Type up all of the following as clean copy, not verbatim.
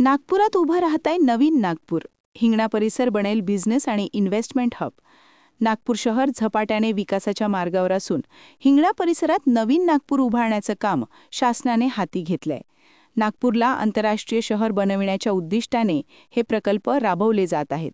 नागपुरात उभं राहतंय नवीन नागपूर. हिंगणा परिसर बनेल बिझनेस आणि इन्व्हेस्टमेंट हब. नागपूर शहर झपाट्याने विकासाच्या मार्गावर असून हिंगणा परिसरात नवीन नागपूर उभारण्याचं काम शासनाने हाती घेतलंय. नागपूरला आंतरराष्ट्रीय शहर बनविण्याच्या उद्दिष्टाने हे प्रकल्प राबवले जात आहेत.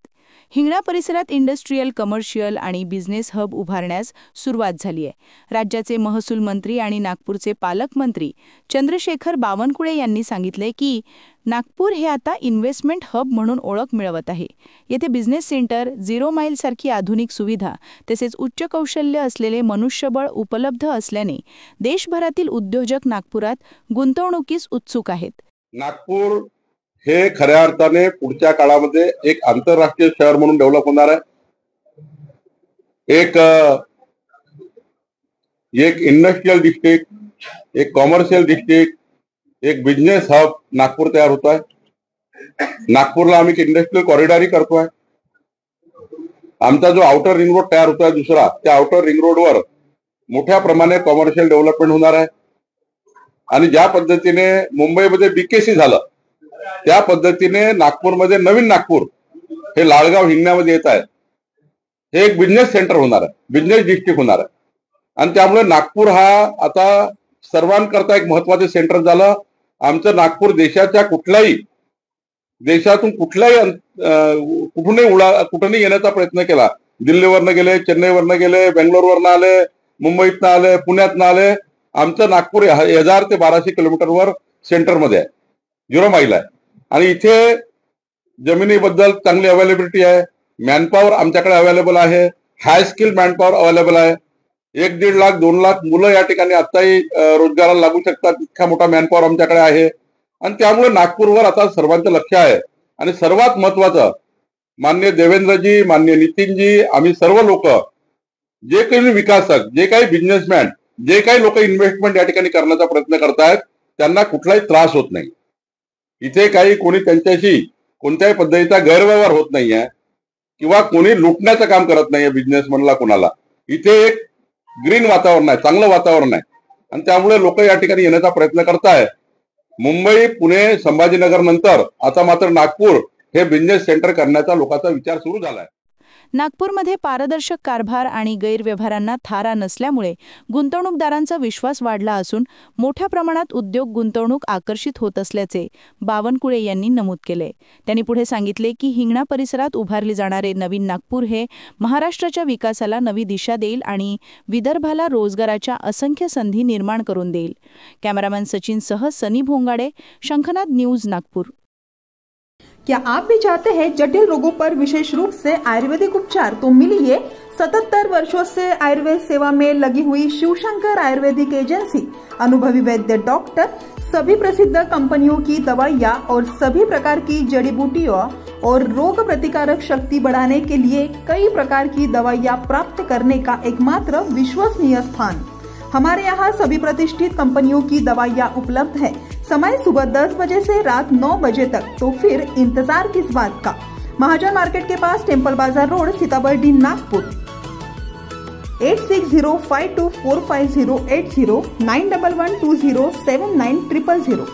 हिंगणा परिसरात इंडस्ट्रीयल, कमर्शियल आणि बिझनेस हब उभारण्यास सुरुवात झाली आहे. राज्याचे महसूल मंत्री आणि नागपूरचे पालकमंत्री चंद्रशेखर बावनकुळे यांनी सांगितले की नागपूर हे आता इन्व्हेस्टमेंट हब म्हणून ओळख मिळवत आहे. येथे बिझनेस सेंटर, 0 माईल सारखी आधुनिक सुविधा तसेच उच्च कौशल्य असलेले मनुष्यबळ उपलब्ध असल्याने देशभरातील उद्योजक नागपुरात गुंतवणुकीस उत्सुक आहेत. नागपूर हे खऱ्या अर्थाने पुढच्या काळामध्ये एक आंतरराष्ट्रीय शहर म्हणून डेव्हलप होणार आहे. एक इंडस्ट्रियल डिस्ट्रिक्ट, एक कॉमर्शियल डिस्ट्रिक्ट, एक बिझनेस हब नागपूर तयार होत आहे. नागपूरला आम्ही इंडस्ट्रियल कॉरिडॉरही करतोय. आमचा जो आउटर रिंग रोड तयार होतोय दुसरा, त्या आउटर रिंग रोडवर मोठ्या प्रमाणात कॉमर्शियल डेव्हलपमेंट होणार आहे. आणि ज्या पद्धतीने मुंबईमध्ये बीकेसी झालं त्या पद्धतीने नागपूरमध्ये नवीन नागपूर हे लाळगाव हिंगण्यामध्ये येत आहे. हे एक बिझनेस सेंटर होणार आहे, बिझनेस डिस्ट्रिक्ट होणार आहे. आणि त्यामुळे नागपूर हा आता सर्वांकरता एक महत्वाचं सेंटर झालं. आमचं नागपूर देशातून कुठूनही येण्याचा प्रयत्न केला. दिल्लीवरनं गेले, चेन्नईवरनं गेले, बेंगलोरवरनं आले, मुंबईतनं आले, पुण्यातनं आले. आमचं नागपूर 1000 ते 1200 किलोमीटरवर सेंटरमध्ये आहे, 0 माईल आहे. आणि इथे जमिनीबद्दल चांगली अवेलेबिलिटी आहे. मॅनपॉवर आमच्याकडे अवेलेबल आहे, हाय स्किल मॅनपॉवर अवेलेबल आहे. 1-1.5 लाख 2 लाख मुलं या ठिकाणी आताही रोजगाराला लागू शकतात, इतका मोठा मॅनपॉवर आमच्याकडे आहे. आणि त्यामुळे नागपूरवर आता सर्वांचं लक्ष आहे. आणि सर्वात महत्वाचं, माननीय देवेंद्रजी, माननीय नितीनजी, आम्ही सर्व लोक, जे काही विकासक, जे काही बिझनेसमॅन, जे काही लोक इन्व्हेस्टमेंट या ठिकाणी करण्याचा प्रयत्न करतायत, त्यांना कुठलाही त्रास होत नाही. इथे काही कोणी त्यांच्याशी कोणत्याही पद्धतीचा गैरव्यवहार होत नाहीये किंवा कोणी लुटण्याचं काम करत नाहीये बिझनेसमॅनला कोणाला. इथे एक ग्रीन वातावरण आहे, चांगलं वातावरण आहे. आणि त्यामुळे लोक या ठिकाणी येण्याचा प्रयत्न करतायत. मुंबई, पुणे, संभाजीनगर नंतर आता मात्र नागपूर हे बिझनेस सेंटर करण्याचा लोकांचा विचार सुरू झालाय. नागपूरमध्ये पारदर्शक कारभार आणि गैरव्यवहारांना थारा नसल्यामुळे गुंतवणूकदारांचा विश्वास वाढला असून मोठ्या प्रमाणात उद्योग गुंतवणूक आकर्षित होत असल्याचे बावनकुळे यांनी नमूद केले. त्यांनी पुढे सांगितले की हिंगणा परिसरात उभारले जाणारे नवीन नागपूर हे महाराष्ट्राच्या विकासाला नवी दिशा देईल आणि विदर्भाला रोजगाराच्या असंख्य संधी निर्माण करून देईल. कॅमेरामॅन सचिनसह सनी भोंगाडे, शंखनाद न्यूज, नागपूर. क्या आप भी चाहते हैं जटिल रोगों पर विशेष रूप से आयुर्वेदिक उपचार? तो मिलिए 77 वर्षों से आयुर्वेद सेवा में लगी हुई शिवशंकर आयुर्वेदिक एजेंसी. अनुभवी वैद्य डॉक्टर, सभी प्रसिद्ध कंपनियों की दवाइयाँ और सभी प्रकार की जड़ी बूटियों और रोग प्रतिकारक शक्ति बढ़ाने के लिए कई प्रकार की दवाइयाँ प्राप्त करने का एकमात्र विश्वसनीय स्थान. हमारे यहाँ सभी प्रतिष्ठित कंपनियों की दवाइयाँ उपलब्ध है. समय सुबह 10 बजे से रात 9 बजे तक. तो फिर इंतजार किस बात का? महाजन मार्केट के पास, टेम्पल बाजार रोड, सीताबर्डी, नागपुर. 8605245080 9112079000.